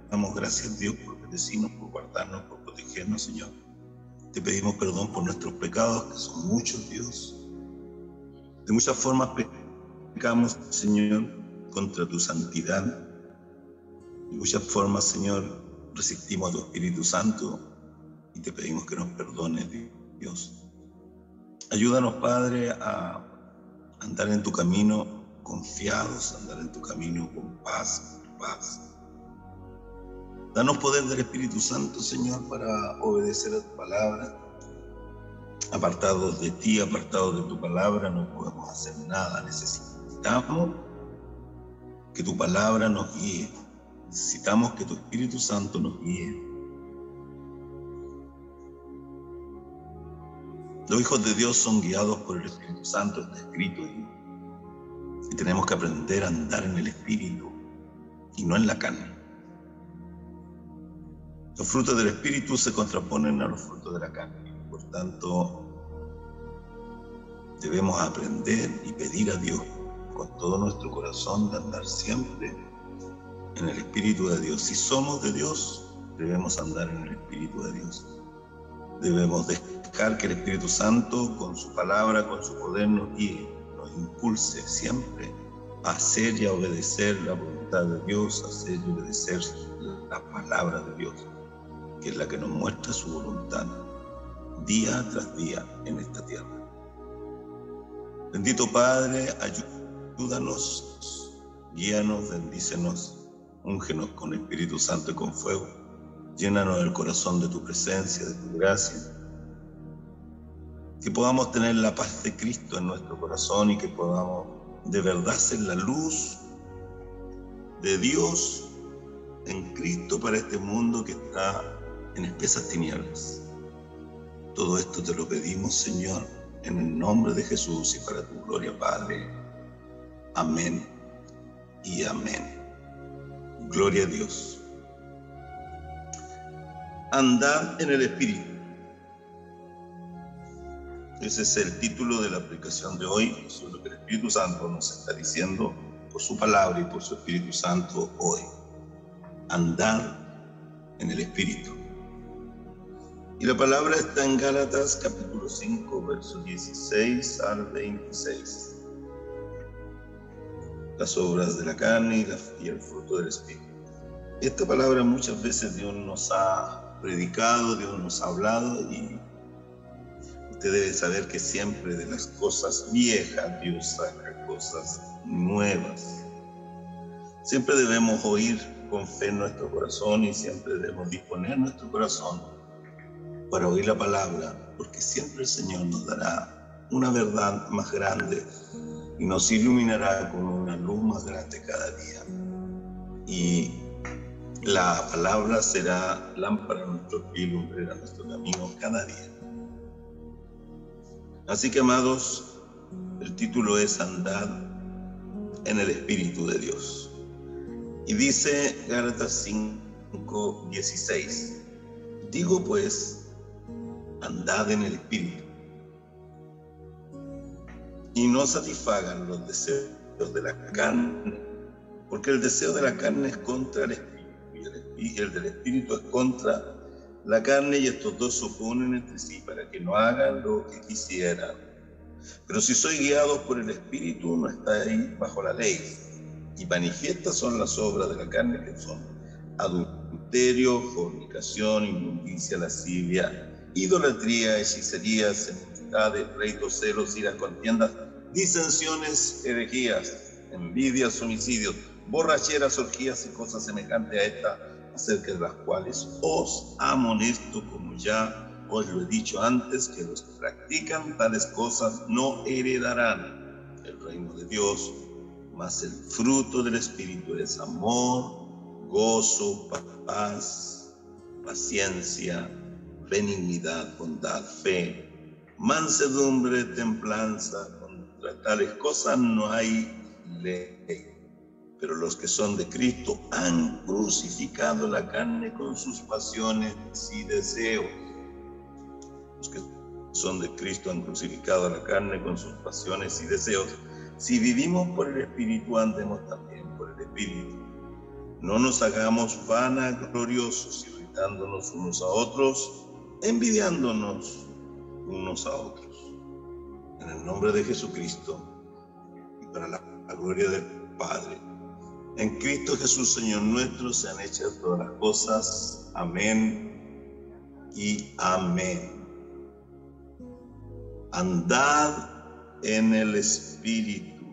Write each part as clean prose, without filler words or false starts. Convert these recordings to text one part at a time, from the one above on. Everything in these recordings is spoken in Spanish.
damos gracias, Dios, por bendecirnos, por guardarnos, por protegernos, Señor. Te pedimos perdón por nuestros pecados, que son muchos, Dios. De muchas formas pecamos, Señor, contra tu santidad. De muchas formas, Señor, resistimos a tu Espíritu Santo y te pedimos que nos perdones, Dios. Ayúdanos, Padre, a andar en tu camino confiados, andar en tu camino con paz. Danos poder del Espíritu Santo, Señor, para obedecer a tu palabra. Apartados de ti, apartados de tu palabra, no podemos hacer nada. Necesitamos que tu palabra nos guíe. Necesitamos que tu Espíritu Santo nos guíe. Los hijos de Dios son guiados por el Espíritu Santo, está escrito ahí. Y tenemos que aprender a andar en el Espíritu y no en la carne. Los frutos del Espíritu se contraponen a los frutos de la carne. Por tanto, debemos aprender y pedir a Dios con todo nuestro corazón de andar siempre en el Espíritu de Dios. Si somos de Dios, debemos andar en el Espíritu de Dios. Debemos dejar que el Espíritu Santo, con su palabra, con su poder, nos guíe, nos impulse siempre a hacer y a obedecer la voluntad de Dios, a hacer y obedecer la palabra de Dios, que es la que nos muestra su voluntad día tras día en esta tierra. Bendito Padre, ayúdanos, guíanos, bendícenos, úngenos con Espíritu Santo y con fuego, llénanos el corazón de tu presencia, de tu gracia, que podamos tener la paz de Cristo en nuestro corazón y que podamos de verdad ser la luz de Dios en Cristo para este mundo que está en espesas tinieblas. Todo esto te lo pedimos, Señor, en el nombre de Jesús y para tu gloria, Padre. Amén y amén. Gloria a Dios. Andad en el Espíritu. Ese es el título de la aplicación de hoy. Eso es lo que el Espíritu Santo nos está diciendo por su palabra y por su Espíritu Santo hoy. Andad en el Espíritu. Y la palabra está en Gálatas capítulo 5, versos 16 al 26. Las obras de la carne y el fruto del Espíritu. Esta palabra muchas veces Dios nos ha predicado, Dios nos ha hablado, y usted debe saber que siempre de las cosas viejas Dios saca cosas nuevas. Siempre debemos oír con fe en nuestro corazón y siempre debemos disponer nuestro corazón para oír la palabra, porque siempre el Señor nos dará una verdad más grande y nos iluminará con una luz más grande cada día. Y la palabra será lámpara a nuestros pies y lumbrera a nuestro camino cada día. Así que, amados, el título es Andad en el Espíritu de Dios. Y dice Gálatas 5:16, digo pues, andad en el Espíritu, y no satisfagan los deseos de la carne, porque el deseo de la carne es contra el Espíritu, y el del Espíritu es contra la carne, y estos dos se oponen entre sí para que no hagan lo que quisieran. Pero si sois guiados por el Espíritu, no estáis bajo la ley. Y manifiestas son las obras de la carne, que son adulterio, fornicación, inmundicia, lascivia, idolatría, hechicerías, enemistades, pleitos, celos, iras, contiendas, disensiones, herejías, envidias, homicidios, borracheras, orgías y cosas semejantes a esta, acerca de las cuales os amonesto, como ya os lo he dicho antes, que los que practican tales cosas no heredarán el reino de Dios. Mas el fruto del Espíritu es amor, gozo, paz, paciencia, benignidad, bondad, fe, mansedumbre, templanza. Contra tales cosas no hay ley. Pero los que son de Cristo han crucificado la carne con sus pasiones y deseos. Los que son de Cristo han crucificado la carne con sus pasiones y deseos. Si vivimos por el Espíritu, andemos también por el Espíritu. No nos hagamos vanagloriosos, irritándonos unos a otros, envidiándonos unos a otros. En el nombre de Jesucristo y para la gloria del Padre. En Cristo Jesús, Señor nuestro, sean hechas todas las cosas. Amén y amén. Andad en el Espíritu.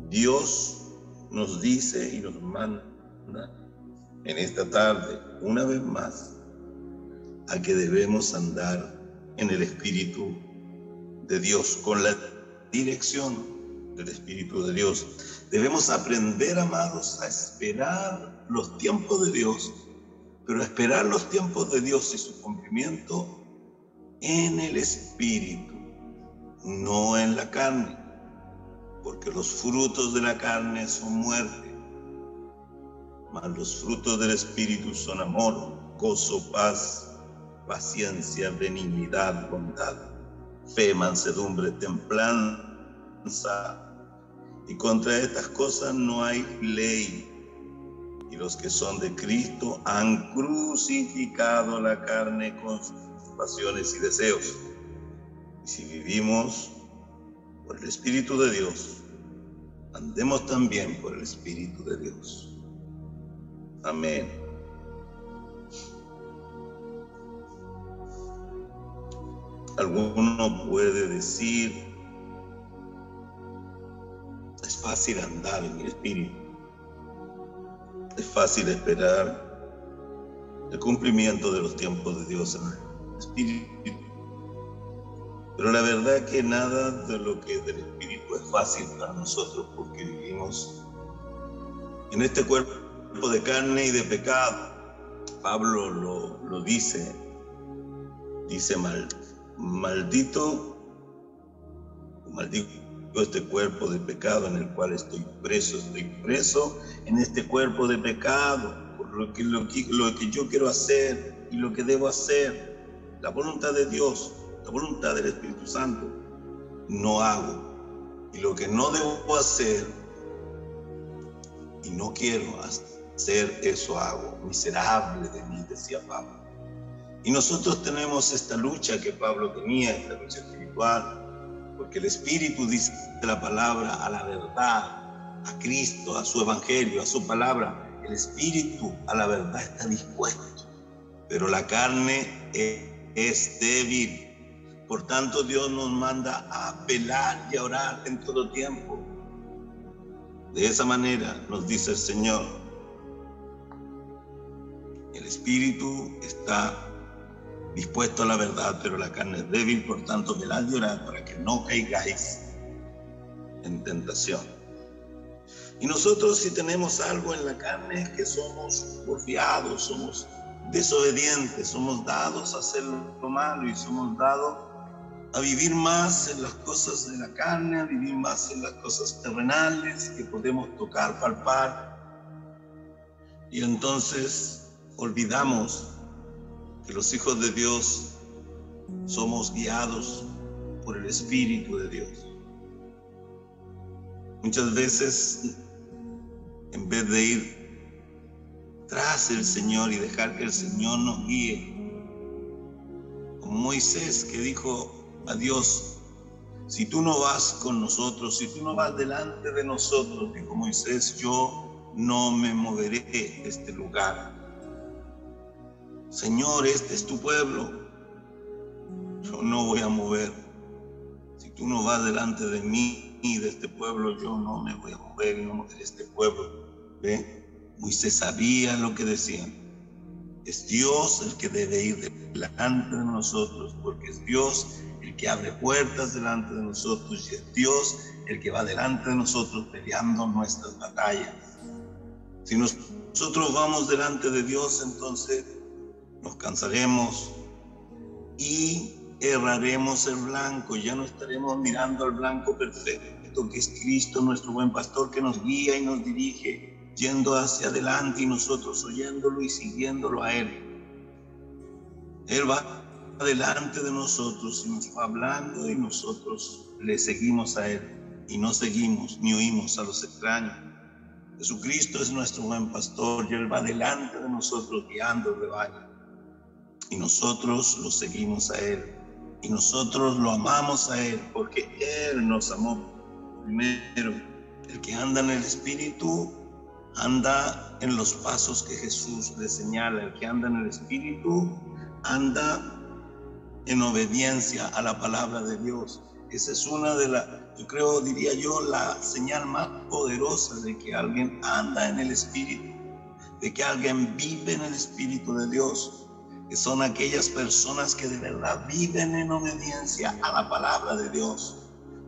Dios nos dice y nos manda en esta tarde, una vez más, a que debemos andar en el Espíritu de Dios, con la dirección del Espíritu de Dios. Debemos aprender, amados, a esperar los tiempos de Dios, pero esperar los tiempos de Dios y su cumplimiento en el Espíritu, no en la carne, porque los frutos de la carne son muerte, mas los frutos del Espíritu son amor, gozo, paz, paciencia, benignidad, bondad, fe, mansedumbre, templanza. Y contra estas cosas no hay ley. Y los que son de Cristo han crucificado la carne con sus pasiones y deseos. Y si vivimos por el Espíritu de Dios, andemos también por el Espíritu de Dios. Amén. Alguno puede decir: es fácil andar en el Espíritu, es fácil esperar el cumplimiento de los tiempos de Dios en el Espíritu, pero la verdad es que nada de lo que es del Espíritu es fácil para nosotros, porque vivimos en este cuerpo de carne y de pecado. Pablo lo dice maldito este cuerpo de pecado en el cual estoy preso en este cuerpo de pecado, por lo que yo quiero hacer y lo que debo hacer, la voluntad de Dios, la voluntad del Espíritu Santo, no hago, y lo que no debo hacer y no quiero hacer, eso hago. Miserable de mí, decía Pablo. Y nosotros tenemos esta lucha que Pablo tenía, esta lucha espiritual, porque el Espíritu, dice la palabra, a la verdad, a Cristo, a su Evangelio, a su palabra. El Espíritu a la verdad está dispuesto, pero la carne es débil. Por tanto, Dios nos manda a apelar y a orar en todo tiempo. De esa manera nos dice el Señor: el Espíritu está dispuesto a la verdad, pero la carne es débil. Por tanto, velad y orad para que no caigáis en tentación. Y nosotros, si tenemos algo en la carne, es que somos porfiados, somos desobedientes, somos dados a hacer lo malo y somos dados a vivir más en las cosas de la carne, a vivir más en las cosas terrenales que podemos tocar, palpar. Y entonces olvidamos que los hijos de Dios somos guiados por el Espíritu de Dios. Muchas veces, en vez de ir tras el Señor y dejar que el Señor nos guíe, como Moisés, que dijo a Dios: si tú no vas con nosotros, si tú no vas delante de nosotros, dijo Moisés, yo no me moveré de este lugar. Señor, este es tu pueblo, yo no voy a mover. Si tú no vas delante de mí y de este pueblo, yo no me voy a mover y no moveré este pueblo. ¿Ve? Moisés sabía lo que decían. Es Dios el que debe ir delante de nosotros, porque es Dios el que abre puertas delante de nosotros y es Dios el que va delante de nosotros peleando nuestras batallas. Si nosotros vamos delante de Dios, entonces nos cansaremos y erraremos el blanco. Ya no estaremos mirando al blanco perfecto, que es Cristo, nuestro buen pastor, que nos guía y nos dirige, yendo hacia adelante y nosotros oyéndolo y siguiéndolo a Él. Él va delante de nosotros y nos va hablando y nosotros le seguimos a Él y no seguimos ni oímos a los extraños. Jesucristo es nuestro buen pastor y Él va delante de nosotros guiando el rebaño. Y nosotros lo seguimos a Él. Y nosotros lo amamos a Él porque Él nos amó primero. El que anda en el Espíritu anda en los pasos que Jesús le señala. El que anda en el Espíritu anda en obediencia a la palabra de Dios. Esa es una de las, yo creo, diría yo, la señal más poderosa de que alguien anda en el Espíritu, de que alguien vive en el Espíritu de Dios, que son aquellas personas que de verdad viven en obediencia a la palabra de Dios.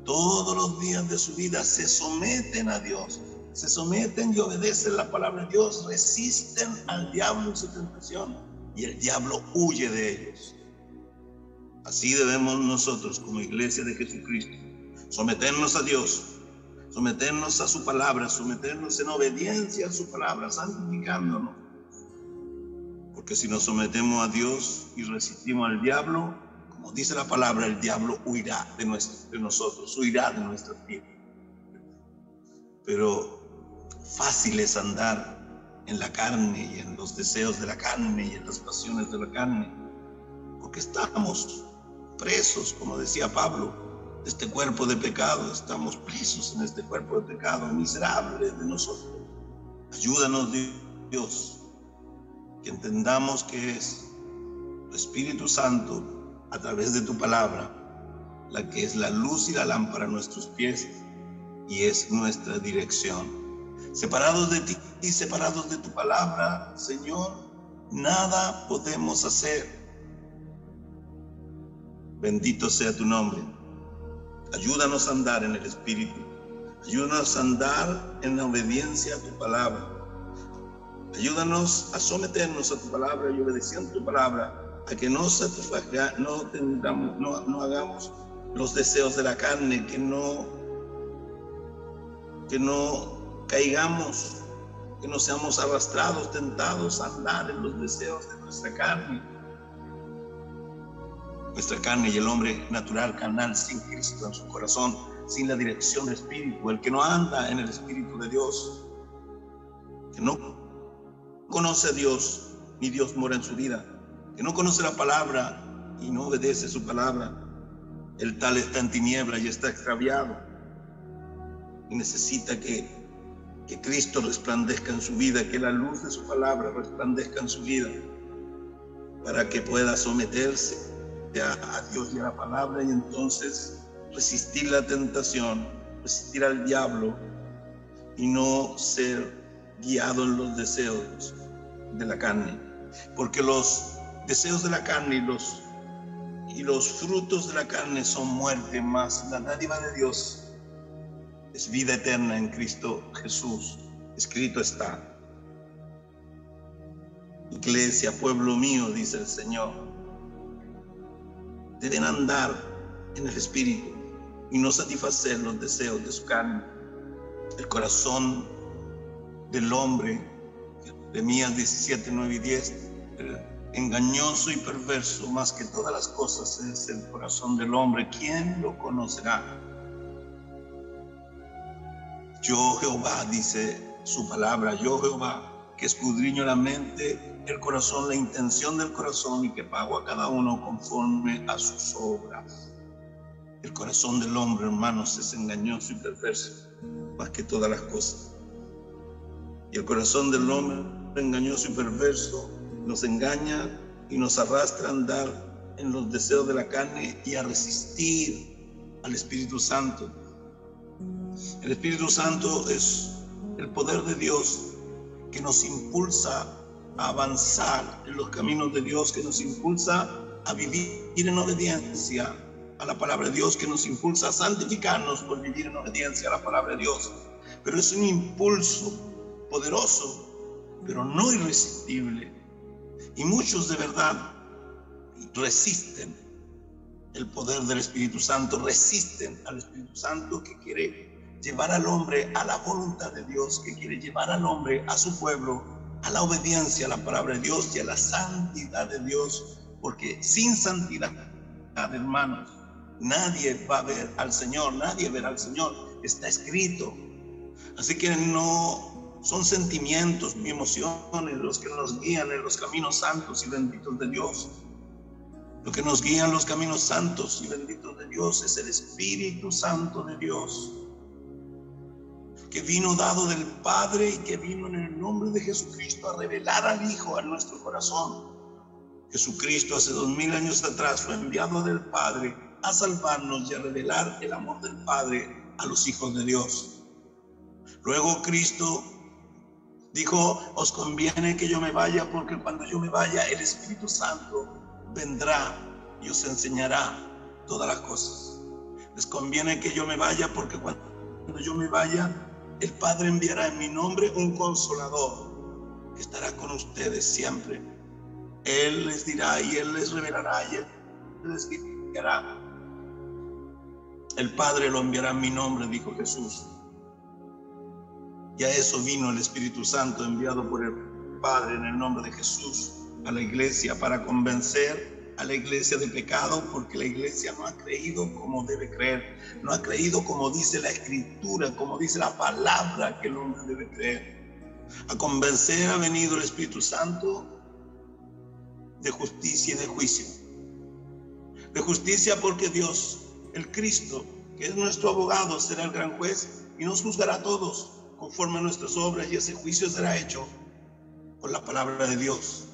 Todos los días de su vida se someten a Dios, se someten y obedecen la palabra de Dios, resisten al diablo en su tentación y el diablo huye de ellos. Así debemos nosotros, como iglesia de Jesucristo, someternos a Dios, someternos a su palabra, someternos en obediencia a su palabra, santificándonos. Porque si nos sometemos a Dios y resistimos al diablo, como dice la palabra, el diablo huirá de nosotros, huirá de nuestras vidas. Pero fácil es andar en la carne y en los deseos de la carne y en las pasiones de la carne, porque estamos presos, como decía Pablo, de este cuerpo de pecado. Estamos presos en este cuerpo de pecado miserable de nosotros. Ayúdanos, Dios, que entendamos que es tu Espíritu Santo a través de tu palabra la que es la luz y la lámpara a nuestros pies y es nuestra dirección. Separados de ti y separados de tu palabra, Señor, nada podemos hacer. Bendito sea tu nombre. Ayúdanos a andar en el Espíritu. Ayúdanos a andar en la obediencia a tu palabra. Ayúdanos a someternos a tu palabra y obedeciendo tu palabra, a que no hagamos los deseos de la carne, que no caigamos, que no seamos arrastrados, tentados a andar en los deseos de nuestra carne. Nuestra carne y el hombre natural, carnal, sin Cristo en su corazón, sin la dirección del Espíritu, el que no anda en el Espíritu de Dios, que no conoce a Dios, ni Dios mora en su vida, que no conoce la palabra y no obedece su palabra, el tal está en tiniebla y está extraviado y necesita que Cristo resplandezca en su vida, que la luz de su palabra resplandezca en su vida, para que pueda someterse a Dios y a la palabra y entonces resistir la tentación, resistir al diablo y no ser guiado en los deseos de la carne, porque los deseos de la carne y los frutos de la carne son muerte, más la dádiva de Dios es vida eterna en Cristo Jesús. Escrito está. Iglesia, pueblo mío, dice el Señor, deben andar en el Espíritu y no satisfacer los deseos de su carne. El corazón del hombre, Jeremías 17, 9 y 10, engañoso y perverso más que todas las cosas es el corazón del hombre. ¿Quién lo conocerá? Yo, Jehová, dice su palabra, yo, Jehová, que escudriño la mente, el corazón, la intención del corazón y que pago a cada uno conforme a sus obras. El corazón del hombre, hermanos, es engañoso y perverso más que todas las cosas. Y el corazón del hombre, engañoso y perverso, nos engaña y nos arrastra a andar en los deseos de la carne y a resistir al Espíritu Santo. El Espíritu Santo es el poder de Dios que nos impulsa a avanzar en los caminos de Dios, que nos impulsa a vivir en obediencia a la palabra de Dios, que nos impulsa a santificarnos por vivir en obediencia a la palabra de Dios. Pero es un impulso poderoso, pero no irresistible. Y muchos de verdad resisten el poder del Espíritu Santo, resisten al Espíritu Santo que quiere llevar al hombre a la voluntad de Dios, que quiere llevar al hombre, a su pueblo, a la obediencia a la palabra de Dios y a la santidad de Dios, porque sin santidad, hermanos, nadie va a ver al Señor, nadie verá al Señor, está escrito. Así que no Son sentimientos y emociones los que nos guían en los caminos santos y benditos de Dios. Lo que nos guía en los caminos santos y benditos de Dios es el Espíritu Santo de Dios, que vino dado del Padre y que vino en el nombre de Jesucristo a revelar al Hijo a nuestro corazón. Jesucristo hace 2000 años atrás fue enviado del Padre a salvarnos y a revelar el amor del Padre a los hijos de Dios. Luego Cristo dijo: os conviene que yo me vaya, porque cuando yo me vaya el Espíritu Santo vendrá y os enseñará todas las cosas. Les conviene que yo me vaya, porque cuando yo me vaya el Padre enviará en mi nombre un Consolador que estará con ustedes siempre. Él les dirá y Él les revelará y Él les guiará. El Padre lo enviará en mi nombre, dijo Jesús. Y a eso vino el Espíritu Santo enviado por el Padre en el nombre de Jesús a la iglesia, para convencer a la iglesia de pecado, porque la iglesia no ha creído como debe creer, no ha creído como dice la Escritura, como dice la palabra que el hombre debe creer. A convencer ha venido el Espíritu Santo de justicia y de juicio. De justicia porque Dios, el Cristo, que es nuestro abogado, será el gran juez y nos juzgará a todos conforme a nuestras obras, y ese juicio será hecho por la palabra de Dios.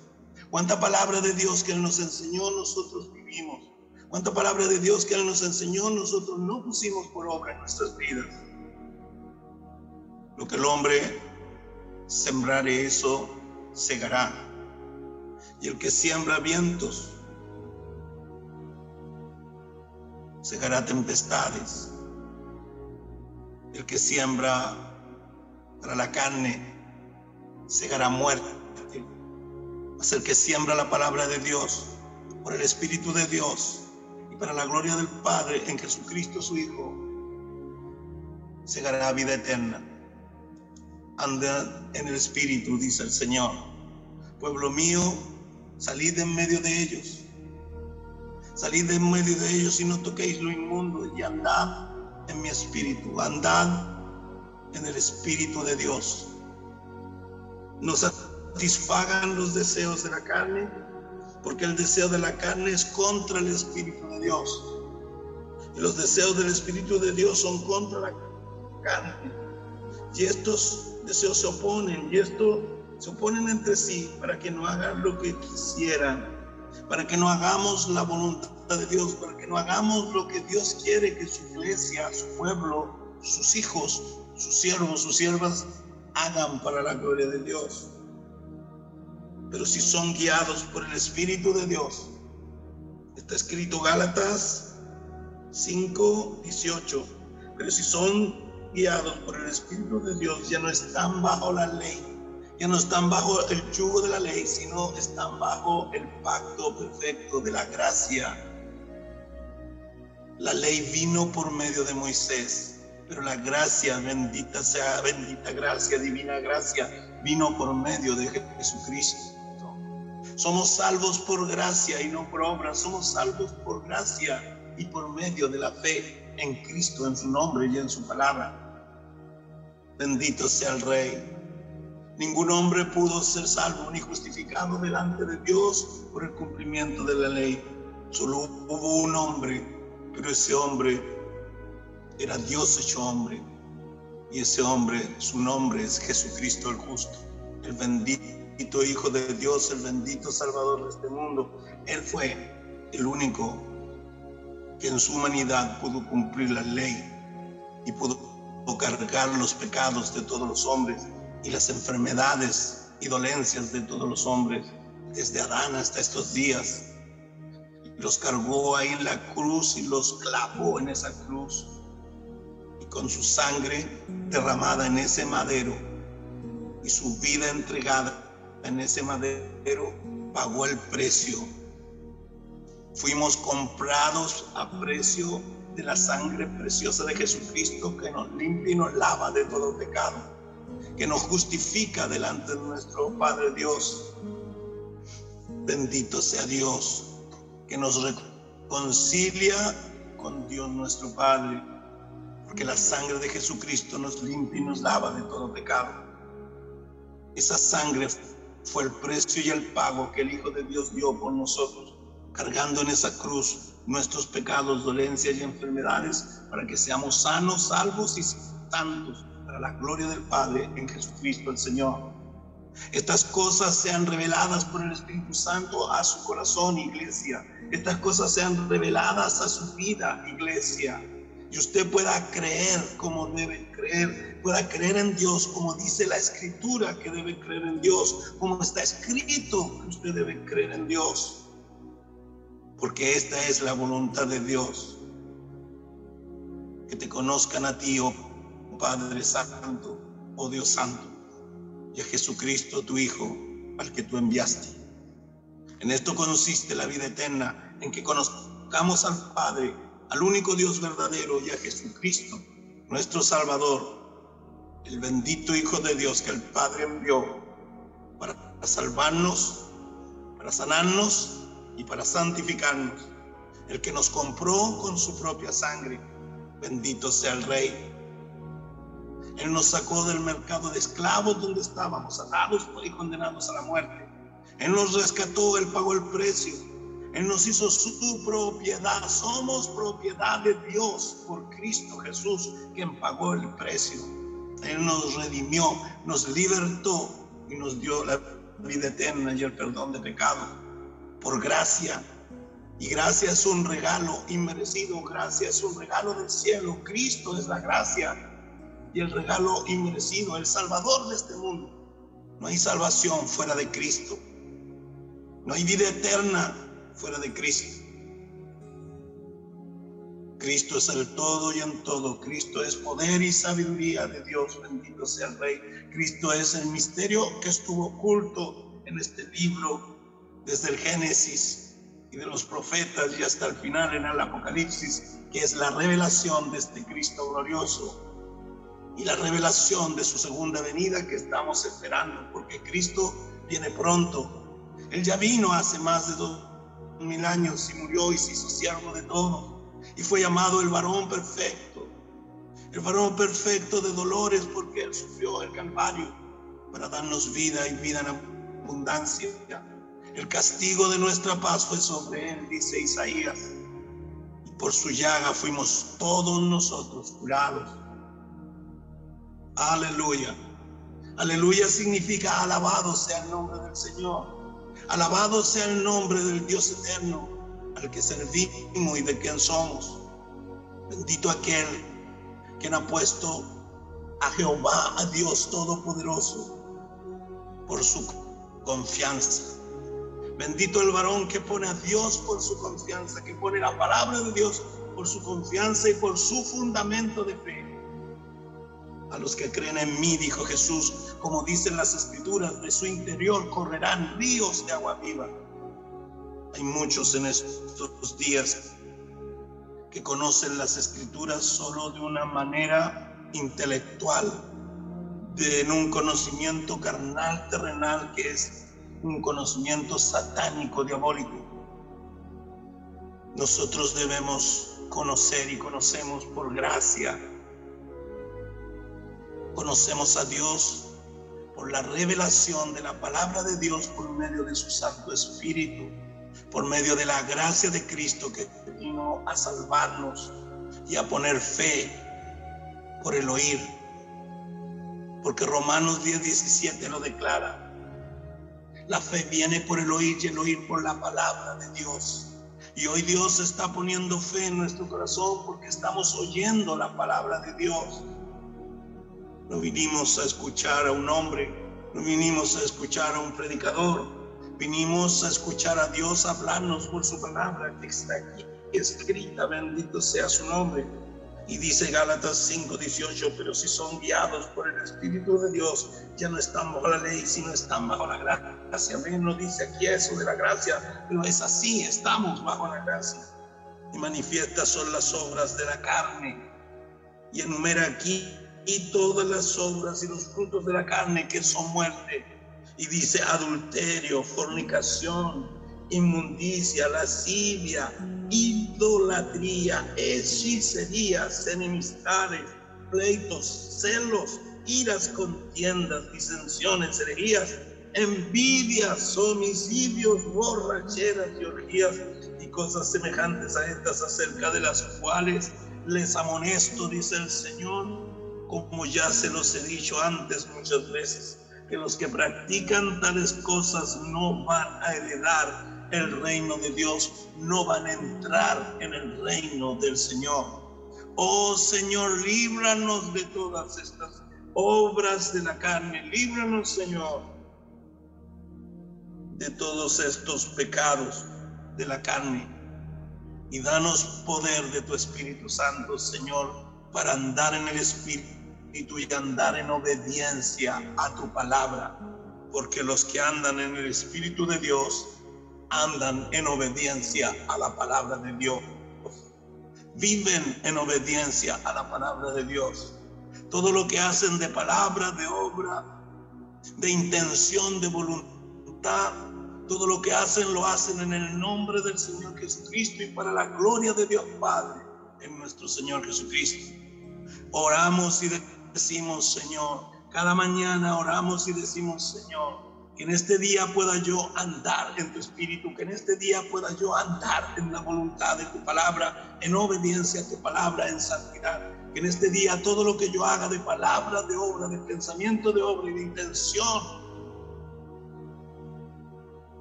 Cuánta palabra de Dios que Él nos enseñó nosotros vivimos. Cuánta palabra de Dios que Él nos enseñó nosotros no pusimos por obra en nuestras vidas. Lo que el hombre sembrare, eso segará. Y el que siembra vientos segará tempestades. El que siembra para la carne segará muerte. Mas el que siembra la palabra de Dios por el Espíritu de Dios y para la gloria del Padre en Jesucristo su Hijo, segará vida eterna. Anda en el Espíritu, dice el Señor. Pueblo mío, salid en medio de ellos. Salid en medio de ellos y no toquéis lo inmundo, y andad en mi Espíritu. Andad en el Espíritu de Dios. No satisfagan los deseos de la carne, porque el deseo de la carne es contra el Espíritu de Dios, y los deseos del Espíritu de Dios son contra la carne, y estos deseos se oponen, y estos se oponen entre sí, para que no hagan lo que quisieran, para que no hagamos la voluntad de Dios, para que no hagamos lo que Dios quiere que su iglesia, su pueblo, sus hijos, sus siervos, sus siervas hagan para la gloria de Dios. Pero si son guiados por el Espíritu de Dios, está escrito Gálatas 5:18, pero si son guiados por el Espíritu de Dios, ya no están bajo la ley, ya no están bajo el yugo de la ley, sino están bajo el pacto perfecto de la gracia. La ley vino por medio de Moisés, pero la gracia, bendita sea, bendita gracia, divina gracia, vino por medio de Jesucristo. Somos salvos por gracia y no por obras. Somos salvos por gracia y por medio de la fe en Cristo, en su nombre y en su palabra. Bendito sea el Rey. Ningún hombre pudo ser salvo ni justificado delante de Dios por el cumplimiento de la ley. Solo hubo un hombre, pero ese hombre era Dios hecho hombre. Y ese hombre, su nombre es Jesucristo el justo, el bendito Hijo de Dios, el bendito Salvador de este mundo. Él fue el único que en su humanidad pudo cumplir la ley y pudo cargar los pecados de todos los hombres y las enfermedades y dolencias de todos los hombres, desde Adán hasta estos días. Los cargó ahí en la cruz y los clavó en esa cruz, y con su sangre derramada en ese madero y su vida entregada en ese madero pagó el precio. Fuimos comprados a precio de la sangre preciosa de Jesucristo, que nos limpia y nos lava de todo pecado, que nos justifica delante de nuestro Padre Dios. Bendito sea Dios, que nos reconcilia con Dios nuestro Padre, porque la sangre de Jesucristo nos limpia y nos lava de todo pecado. Esa sangre fue el precio y el pago que el Hijo de Dios dio por nosotros, cargando en esa cruz nuestros pecados, dolencias y enfermedades, para que seamos sanos, salvos y santos para la gloria del Padre en Jesucristo el Señor. Estas cosas sean reveladas por el Espíritu Santo a su corazón, iglesia. Estas cosas sean reveladas a su vida, iglesia. Y usted pueda creer como debe creer, pueda creer en Dios como dice la Escritura que debe creer en Dios, como está escrito que usted debe creer en Dios. Porque esta es la voluntad de Dios. Que te conozcan a ti, oh Padre Santo, oh Dios Santo, y a Jesucristo tu Hijo, al que tú enviaste. En esto consiste la vida eterna, en que conozcamos al Padre, al único Dios verdadero, y a Jesucristo, nuestro Salvador, el bendito Hijo de Dios que el Padre envió para salvarnos, para sanarnos y para santificarnos. El que nos compró con su propia sangre, bendito sea el Rey. Él nos sacó del mercado de esclavos donde estábamos atados y condenados a la muerte. Él nos rescató, Él pagó el precio. Él nos hizo su propiedad. Somos propiedad de Dios por Cristo Jesús, quien pagó el precio. Él nos redimió, nos libertó y nos dio la vida eterna y el perdón de pecado por gracia. Y gracia es un regalo inmerecido, gracia es un regalo del cielo. Cristo es la gracia y el regalo inmerecido, el Salvador de este mundo. No hay salvación fuera de Cristo. No hay vida eterna fuera de Cristo. Cristo es el todo y en todo. Cristo es poder y sabiduría de Dios. Bendito sea el Rey. Cristo es el misterio que estuvo oculto en este libro desde el Génesis y de los profetas y hasta el final en el Apocalipsis, que es la revelación de este Cristo glorioso y la revelación de su segunda venida que estamos esperando, porque Cristo viene pronto. Él ya vino hace más de 2000 años y murió y se hizo siervo de todos y fue llamado el varón perfecto de dolores, porque Él sufrió el Calvario para darnos vida y vida en abundancia. El castigo de nuestra paz fue sobre Él, dice Isaías, y por su llaga fuimos todos nosotros curados. Aleluya. Aleluya significa alabado sea el nombre del Señor. Alabado sea el nombre del Dios eterno, al que servimos y de quien somos. Bendito aquel quien ha puesto a Jehová, a Dios Todopoderoso, por su confianza. Bendito el varón que pone a Dios por su confianza, que pone la palabra de Dios por su confianza y por su fundamento de fe. A los que creen en mí, dijo Jesús, como dicen las Escrituras, de su interior correrán ríos de agua viva. Hay muchos en estos días que conocen las Escrituras solo de una manera intelectual, en un conocimiento carnal, terrenal, que es un conocimiento satánico, diabólico. Nosotros debemos conocer y conocemos por gracia. Conocemos a Dios por la revelación de la palabra de Dios por medio de su Santo Espíritu, por medio de la gracia de Cristo que vino a salvarnos y a poner fe por el oír. Porque Romanos 10:17 lo declara. La fe viene por el oír y el oír por la palabra de Dios. Y hoy Dios está poniendo fe en nuestro corazón porque estamos oyendo la palabra de Dios. No vinimos a escuchar a un hombre, no vinimos a escuchar a un predicador, vinimos a escuchar a Dios hablarnos por su palabra que está aquí escrita, bendito sea su nombre. Y dice Gálatas 5:18, pero si son guiados por el Espíritu de Dios, ya no están bajo la ley, sino están bajo la gracia. Amén, no dice aquí eso de la gracia, pero es así, estamos bajo la gracia. Y manifiestas son las obras de la carne. Y enumera aquí y todas las obras y los frutos de la carne, que son muerte. Y dice adulterio, fornicación, inmundicia, lascivia, idolatría, hechicerías, enemistades, pleitos, celos, iras, contiendas, disensiones, herejías, envidias, homicidios, borracheras y orgías y cosas semejantes a estas, acerca de las cuales les amonesto, dice el Señor, como ya se los he dicho antes muchas veces, que los que practican tales cosas no van a heredar el reino de Dios, no van a entrar en el reino del Señor. Oh Señor, líbranos de todas estas obras de la carne, líbranos, Señor, de todos estos pecados de la carne, y danos poder de tu Espíritu Santo, Señor, para andar en el Espíritu y andar en obediencia a tu palabra, porque los que andan en el Espíritu de Dios andan en obediencia a la palabra de Dios, viven en obediencia a la palabra de Dios. Todo lo que hacen de palabra, de obra, de intención, de voluntad, todo lo que hacen lo hacen en el nombre del Señor Jesucristo y para la gloria de Dios Padre en nuestro Señor Jesucristo. Oramos y decimos, Señor, cada mañana oramos y decimos, Señor, que en este día pueda yo andar en tu Espíritu, que en este día pueda yo andar en la voluntad de tu palabra, en obediencia a tu palabra, en santidad. Que en este día todo lo que yo haga de palabra, de obra, de pensamiento, de obra y de intención,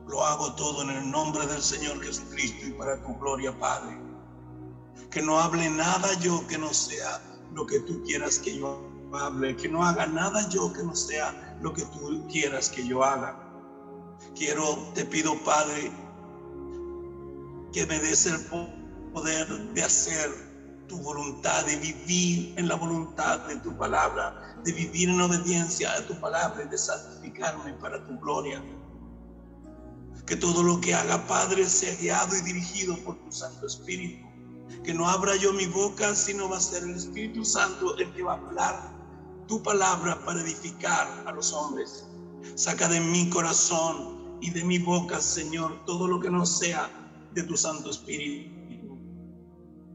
lo hago todo en el nombre del Señor Jesucristo y para tu gloria, Padre. Que no hable nada yo que no sea lo que tú quieras que yo hable, que no haga nada yo que no sea lo que tú quieras que yo haga. Te pido, Padre, que me des el poder de hacer tu voluntad, de vivir en la voluntad de tu palabra, de vivir en obediencia a tu palabra y de santificarme para tu gloria. Que todo lo que haga, Padre, sea guiado y dirigido por tu Santo Espíritu. Que no abra yo mi boca, sino va a ser el Espíritu Santo el que va a hablar tu palabra para edificar a los hombres. Saca de mi corazón y de mi boca, Señor, todo lo que no sea de tu Santo Espíritu.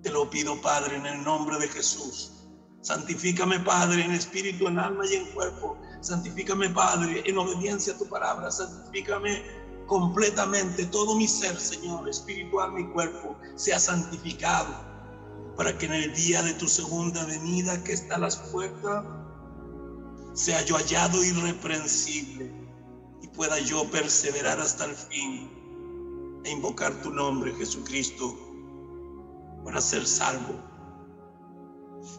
Te lo pido, Padre, en el nombre de Jesús. Santifícame, Padre, en espíritu, en alma y en cuerpo. Santifícame, Padre, en obediencia a tu palabra. Santifícame completamente, todo mi ser, Señor, espíritu, alma y cuerpo, sea santificado, para que en el día de tu segunda venida, que está a las puertas, sea yo hallado irreprensible y pueda yo perseverar hasta el fin e invocar tu nombre, Jesucristo, para ser salvo.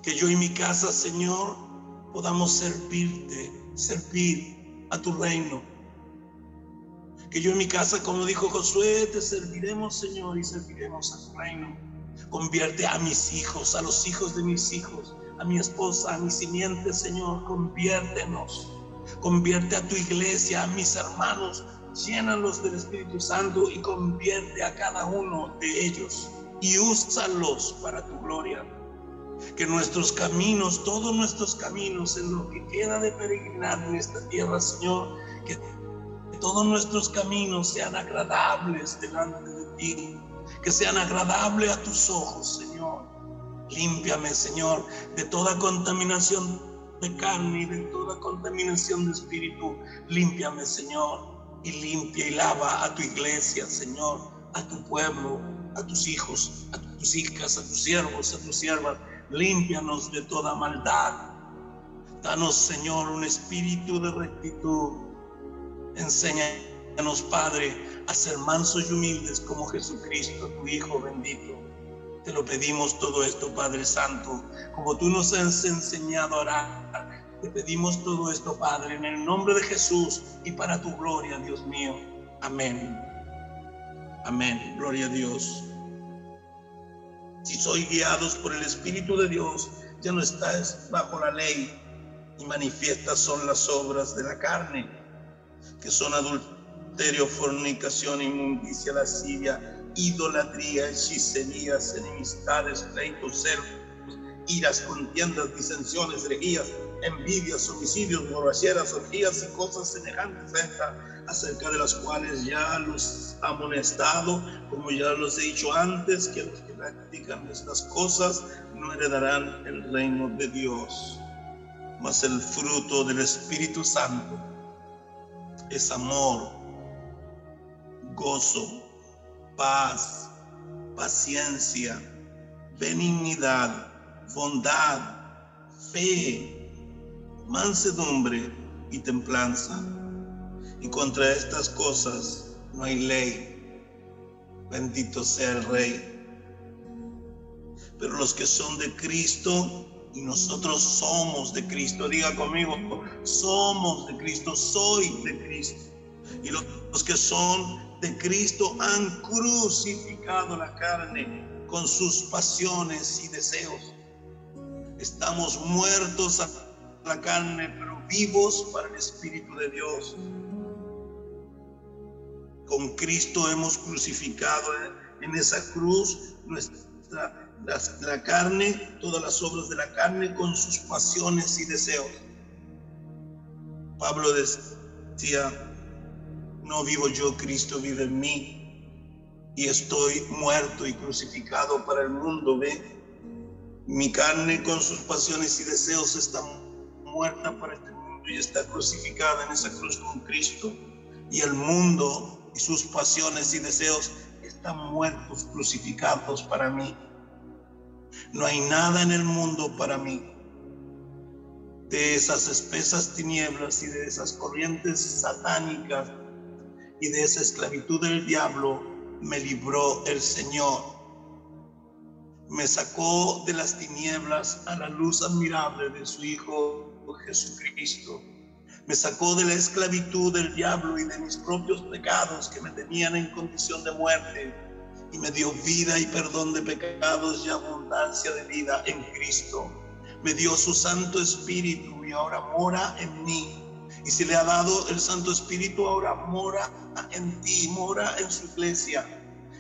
Que yo y mi casa, Señor, podamos servirte, servir a tu reino. Que yo y mi casa, como dijo Josué, te serviremos, Señor, y serviremos a tu reino. Convierte a mis hijos, a los hijos de mis hijos, a mi esposa, a mi simiente, Señor, conviértenos. Convierte a tu iglesia, a mis hermanos, llénalos del Espíritu Santo y convierte a cada uno de ellos y úsalos para tu gloria. Que nuestros caminos, todos nuestros caminos, en lo que queda de peregrinar en esta tierra, Señor, que todos nuestros caminos sean agradables delante de ti, que sean agradables a tus ojos, Señor. Límpiame, Señor, de toda contaminación de carne y de toda contaminación de espíritu. Límpiame, Señor, y limpia y lava a tu iglesia, Señor, a tu pueblo, a tus hijos, a tus hijas, a tus siervos, a tus siervas. Límpianos de toda maldad. Danos, Señor, un espíritu de rectitud. Enséñanos, Padre, a ser mansos y humildes como Jesucristo, tu Hijo bendito. Te lo pedimos todo esto, Padre Santo, como tú nos has enseñado a orar. Te pedimos todo esto, Padre, en el nombre de Jesús y para tu gloria, Dios mío. Amén. Amén. Gloria a Dios. Si sois guiados por el Espíritu de Dios, ya no estáis bajo la ley, y manifiestas son las obras de la carne, que son adulterio, fornicación, inmundicia, lascivia, idolatría, hechicerías, enemistades, pleitos, celos, iras, contiendas, disensiones, herejías, envidias, homicidios, borracheras, orgías y cosas semejantes a estas, acerca de las cuales ya los he amonestado, como ya los he dicho antes, que los que practican estas cosas no heredarán el reino de Dios. mas el fruto del Espíritu Santo es amor, gozo, paz, paciencia, benignidad, bondad, fe, mansedumbre y templanza. Y contra estas cosas no hay ley. Bendito sea el Rey. Pero los que son de Cristo, y nosotros somos de Cristo, diga conmigo, somos de Cristo, soy de Cristo. Y los que son de Cristo han crucificado la carne con sus pasiones y deseos. Estamos muertos a la carne, pero vivos para el Espíritu de Dios. Con Cristo hemos crucificado en esa cruz la carne, todas las obras de la carne con sus pasiones y deseos. Pablo decía, no vivo yo, Cristo vive en mí, y estoy muerto y crucificado para el mundo. Ve, mi carne con sus pasiones y deseos está muerta para este mundo y está crucificada en esa cruz con Cristo, y el mundo y sus pasiones y deseos están muertos, crucificados para mí. No hay nada en el mundo para mí. De esas espesas tinieblas y de esas corrientes satánicas y de esa esclavitud del diablo me libró el Señor. Me sacó de las tinieblas a la luz admirable de su Hijo Jesucristo. Me sacó de la esclavitud del diablo y de mis propios pecados que me tenían en condición de muerte, y me dio vida y perdón de pecados y abundancia de vida en Cristo. Me dio su Santo Espíritu y ahora mora en mí. Y si le ha dado el Santo Espíritu, ahora mora en ti, mora en su iglesia.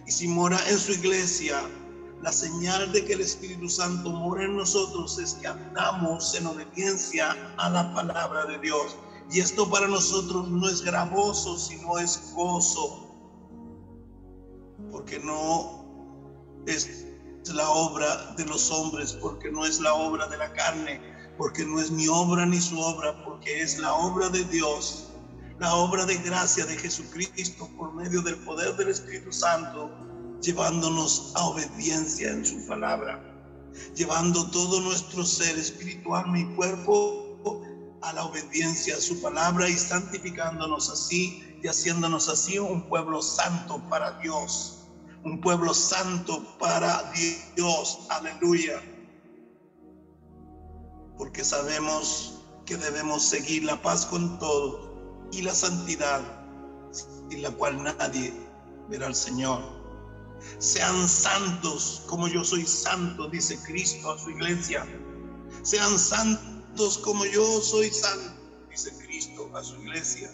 Y si mora en su iglesia, la señal de que el Espíritu Santo mora en nosotros es que andamos en obediencia a la palabra de Dios. Y esto para nosotros no es gravoso, sino es gozo. Porque no es la obra de los hombres, porque no es la obra de la carne, porque no es mi obra ni su obra, porque es la obra de Dios, la obra de gracia de Jesucristo por medio del poder del Espíritu Santo, llevándonos a obediencia en su palabra, llevando todo nuestro ser espiritual, mi cuerpo, a la obediencia a su palabra y santificándonos así y haciéndonos así un pueblo santo para Dios, un pueblo santo para Dios. Aleluya. Porque sabemos que debemos seguir la paz con todos y la santidad, sin la cual nadie verá al Señor. Sean santos como yo soy santo, dice Cristo a su iglesia. Sean santos como yo soy santo, dice Cristo a su iglesia.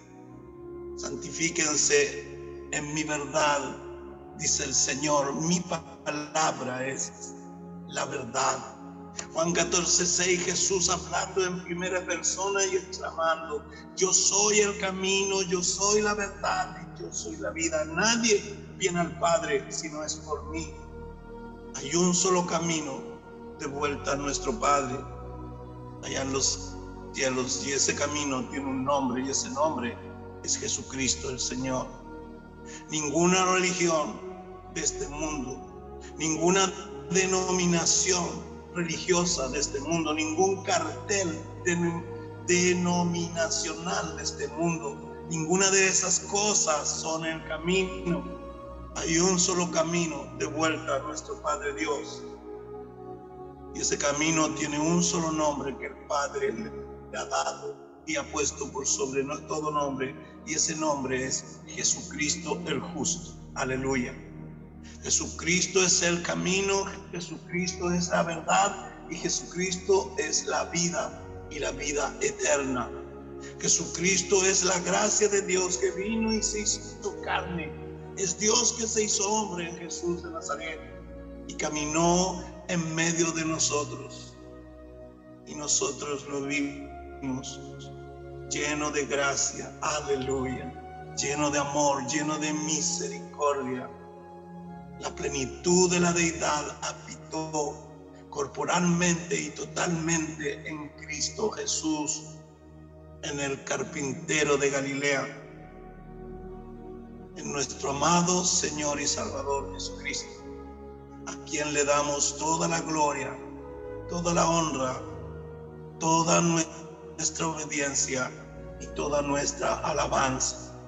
Santifíquense en mi verdad, dice el Señor. Mi palabra es la verdad. Juan 14:6, Jesús hablando en primera persona y exclamando, yo soy el camino, yo soy la verdad y yo soy la vida. Nadie viene al Padre si no es por mí. Hay un solo camino de vuelta a nuestro Padre allá en los cielos, y ese camino tiene un nombre, y ese nombre es Jesucristo el Señor. Ninguna religión de este mundo, ninguna denominación religiosa de este mundo, ningún cartel denominacional de este mundo, ninguna de esas cosas son el camino. Hay un solo camino de vuelta a nuestro Padre Dios, y ese camino tiene un solo nombre que el Padre le ha dado y ha puesto por sobre todo nombre, y ese nombre es Jesucristo el justo. Aleluya. Jesucristo es el camino, Jesucristo es la verdad y Jesucristo es la vida y la vida eterna. Jesucristo es la gracia de Dios que vino y se hizo carne. Es Dios que se hizo hombre en Jesús de Nazaret y caminó en medio de nosotros, y nosotros lo vimos lleno de gracia, aleluya, lleno de amor, lleno de misericordia. La plenitud de la deidad habitó corporalmente y totalmente en Cristo Jesús, en el carpintero de Galilea, en nuestro amado Señor y Salvador Jesucristo, a quien le damos toda la gloria, toda la honra, toda nuestra obediencia y toda nuestra alabanza.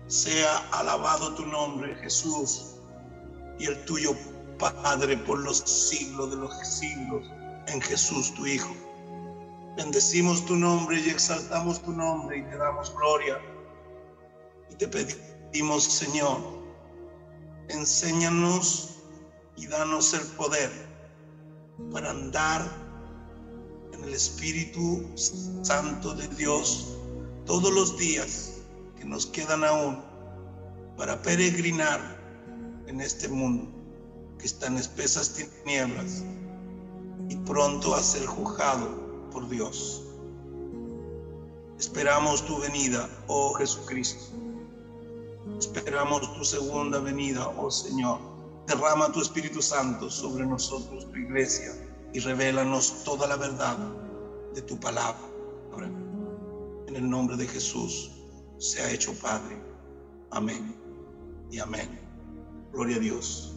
Sea alabado tu nombre, Jesús, y el tuyo, Padre, por los siglos de los siglos, en Jesús tu Hijo. Bendecimos tu nombre y exaltamos tu nombre y te damos gloria. Y te pedimos, Señor, enséñanos y danos el poder para andar en el Espíritu Santo de Dios todos los días que nos quedan aún para peregrinar en este mundo que está en espesas tinieblas y pronto a ser juzgado por Dios. Esperamos tu venida, oh Jesucristo. Esperamos tu segunda venida, oh Señor. Derrama tu Espíritu Santo sobre nosotros, tu iglesia, y revélanos toda la verdad de tu palabra. En el nombre de Jesús sea hecho Padre. Amén y amén. Gloria a Dios.